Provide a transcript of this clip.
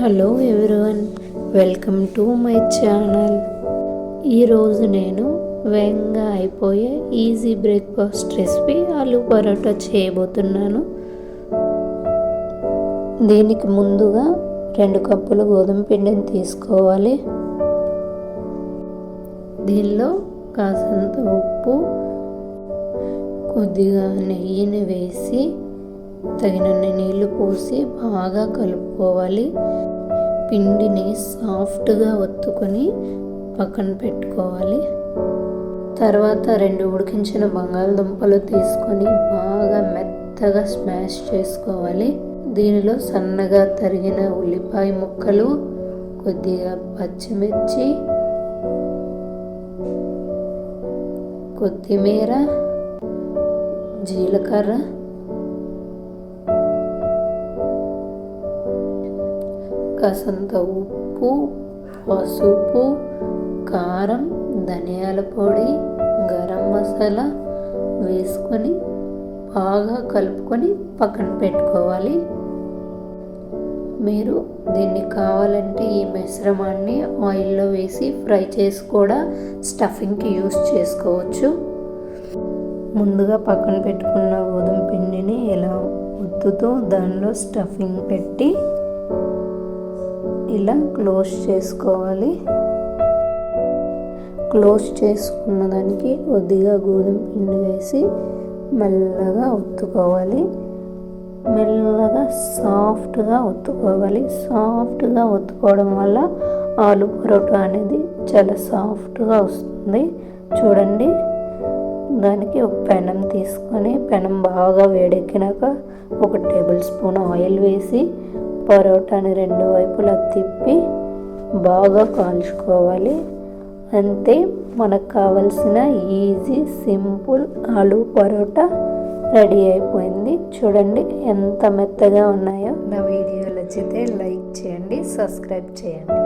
Hello everyone, welcome to my channel. ఈరోజు నేను వేగంగా అయిపోయే easy breakfast recipe aloo paratha చేయబోతున్నాను. దీనికి ముందుగా 2 కప్పుల గోధుమ పిండిని తీసుకోవాలి. దీనిలో కాసంత ఉప్పు, కొద్దిగా నెయ్యిని వేసి తగినన్ని నీళ్లు పోసి బాగా కలుపుకోవాలి. పిండిని సాఫ్ట్గా ఒత్తుకొని పక్కన పెట్టుకోవాలి. తర్వాత 2 ఉడికించిన బంగాళదుంపలు తీసుకొని బాగా మెత్తగా స్మాష్ చేసుకోవాలి. దీనిలో సన్నగా తరిగిన ఉల్లిపాయ ముక్కలు, కొద్దిగా పచ్చిమిర్చి, కొత్తిమీర, జీలకర్ర, కాసంత ఉప్పు, పసుపు, కారం, ధనియాల పొడి, గరం మసాలా వేసుకొని బాగా కలుపుకొని పక్కన పెట్టుకోవాలి. మీరు దీన్ని కావాలంటే ఈ మిశ్రమాన్ని ఆయిల్లో వేసి ఫ్రై చేసి కూడా స్టఫింగ్కి యూస్ చేసుకోవచ్చు. ముందుగా పక్కన పెట్టుకున్న గోధుమ పిండిని ఇలా ఒత్తుతూ దానిలో స్టఫింగ్ పెట్టి ఇలా క్లోజ్ చేసుకోవాలి. క్లోజ్ చేసుకున్న దానికి కొద్దిగా గోధుమ పిండి వేసి మెల్లగా ఒత్తుకోవాలి. మెల్లగా సాఫ్ట్గా ఒత్తుకోవాలి. సాఫ్ట్గా ఒత్తుకోవడం వల్ల ఆలూ పరోటా అనేది చాలా సాఫ్ట్గా వస్తుంది. చూడండి, దానికి ఒక పెనం తీసుకొని పెనం బాగా వేడెక్కినాక 1 టేబుల్ స్పూన్ ఆయిల్ వేసి పరోటాని 2 వైపులా తిప్పి బాగా కాల్చుకోవాలి. అంతే, మనకు కావలసిన easy simple aloo paratha ready అయిపోయింది. చూడండి ఎంత మెత్తగా ఉన్నాయో. నా వీడియో నచ్చితే లైక్ చేయండి, సబ్స్క్రైబ్ చేయండి.